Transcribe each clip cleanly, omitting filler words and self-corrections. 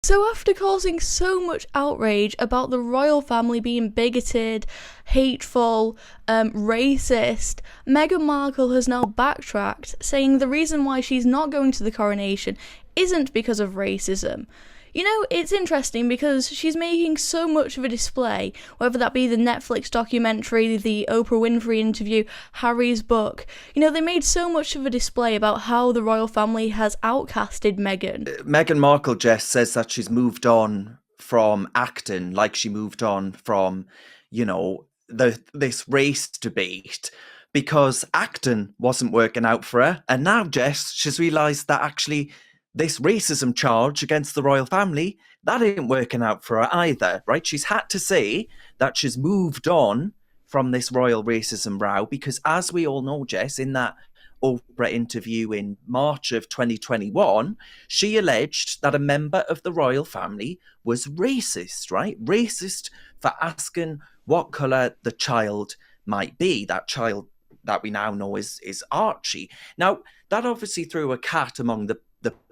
So after causing so much outrage about the royal family being bigoted, hateful, racist, Meghan Markle has now backtracked, saying the reason why she's not going to the coronation isn't because of racism. You know, it's interesting because she's making so much of a display, whether that be the Netflix documentary, the Oprah Winfrey interview, Harry's book. You know, they made so much of a display about how the royal family has outcasted Meghan. Meghan Markle, Jess, says that she's moved on from acting, like she moved on from, this race debate, because acting wasn't working out for her. And now, Jess, she's realised that actually this racism charge against the royal family, that ain't working out for her either, right? She's had to say that she's moved on from this royal racism row because, as we all know, Jess, in that Oprah interview in March of 2021, she alleged that a member of the royal family was racist, right? Racist for asking what colour the child might be. That child that we now know is Archie. Now, that obviously threw a cat among the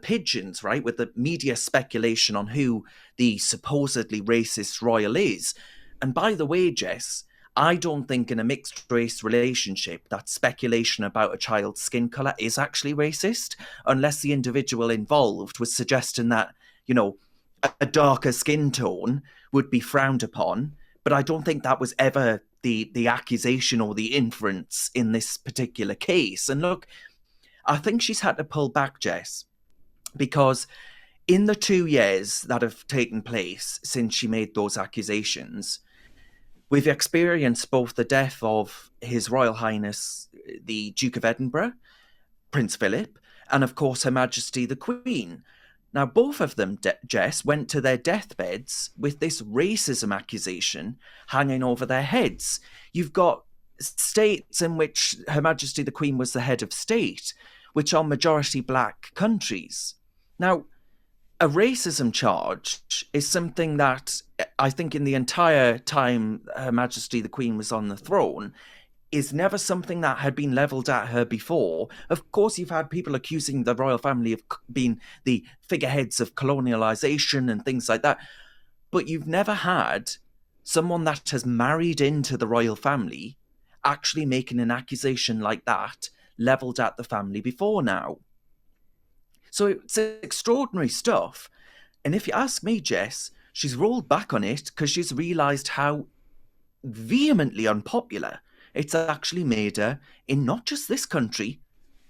pigeons, right, with the media speculation on who the supposedly racist royal is. And by the way, Jess, I don't think in a mixed race relationship that speculation about a child's skin colour is actually racist, unless the individual involved was suggesting that, a darker skin tone would be frowned upon. But I don't think that was ever the accusation or the inference in this particular case. And look, I think she's had to pull back, Jess, because in the 2 years that have taken place since she made those accusations, we've experienced both the death of His Royal Highness, the Duke of Edinburgh, Prince Philip, and of course Her Majesty the Queen. Now, both of them, Jess, went to their deathbeds with this racism accusation hanging over their heads. You've got states in which Her Majesty the Queen was the head of state, which are majority black countries. Now, a racism charge is something that I think in the entire time Her Majesty the Queen was on the throne is never something that had been levelled at her before. Of course, you've had people accusing the royal family of being the figureheads of colonialisation and things like that, but you've never had someone that has married into the royal family actually making an accusation like that levelled at the family before now. So it's extraordinary stuff. And if you ask me, Jess, she's rolled back on it because she's realised how vehemently unpopular it's actually made her in not just this country,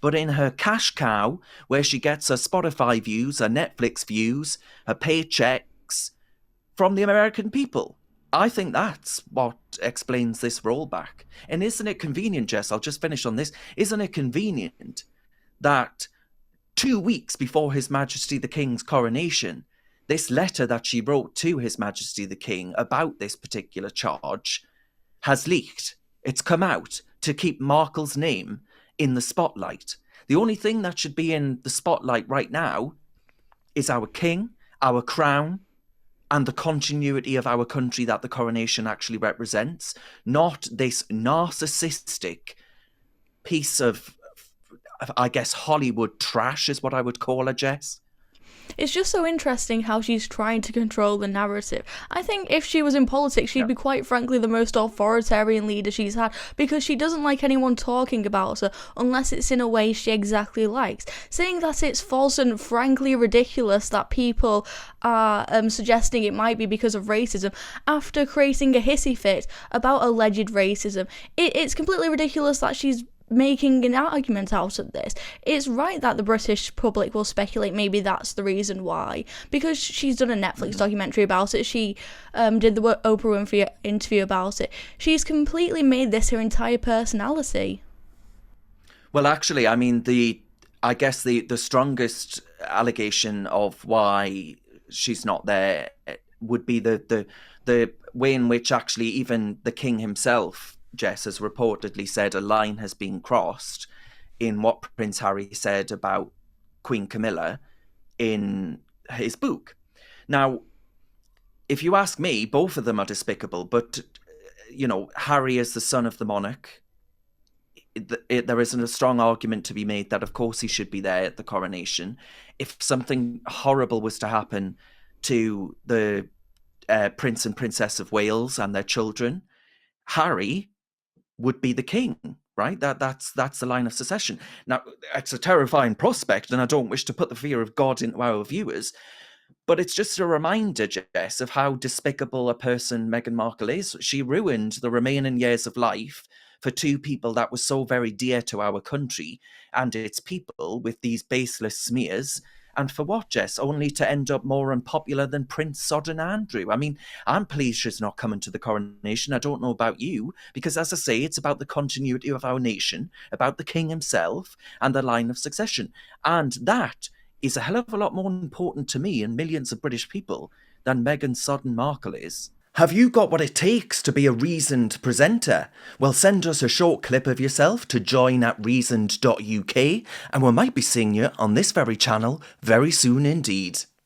but in her cash cow, where she gets her Spotify views, her Netflix views, her paychecks from the American people. I think that's what explains this rollback. And isn't it convenient, Jess? I'll just finish on this. Isn't it convenient that 2 weeks before His Majesty the King's coronation, this letter that she wrote to His Majesty the King about this particular charge has leaked? It's come out to keep Markle's name in the spotlight. The only thing that should be in the spotlight right now is our king, our crown, and the continuity of our country that the coronation actually represents, not this narcissistic piece of, I guess, Hollywood trash is what I would call her, Jess. It's just so interesting how she's trying to control the narrative. I think if she was in politics, she'd be quite frankly the most authoritarian leader she's had, because she doesn't like anyone talking about her unless it's in a way she exactly likes. Saying that it's false and frankly ridiculous that people are suggesting it might be because of racism after creating a hissy fit about alleged racism. It's completely ridiculous that she's making an argument out of this. It's right that the British public will speculate maybe that's the reason why, because she's done a Netflix documentary about it. She did the Oprah Winfrey interview about it. She's completely made this her entire personality. Well, actually, I mean, I guess the strongest allegation of why she's not there would be the way in which actually even the king himself, Jess, has reportedly said a line has been crossed in what Prince Harry said about Queen Camilla in his book. Now, if you ask me, both of them are despicable, but, Harry is the son of the monarch. There isn't a strong argument to be made that, of course, he should be there at the coronation. If something horrible was to happen to the Prince and Princess of Wales and their children, Harry would be the king, right? That's the line of succession. Now, it's a terrifying prospect, and I don't wish to put the fear of God into our viewers, but it's just a reminder, Jess, of how despicable a person Meghan Markle is. She ruined the remaining years of life for two people that were so very dear to our country and its people with these baseless smears. And for what, Jess? Only to end up more unpopular than Prince Sodden Andrew. I mean, I'm pleased she's not coming to the coronation. I don't know about you, because as I say, it's about the continuity of our nation, about the king himself, and the line of succession. And that is a hell of a lot more important to me and millions of British people than Meghan Sodden Markle is. Have you got what it takes to be a reasoned presenter? Well, send us a short clip of yourself to join@reasoned.uk and we might be seeing you on this very channel very soon indeed.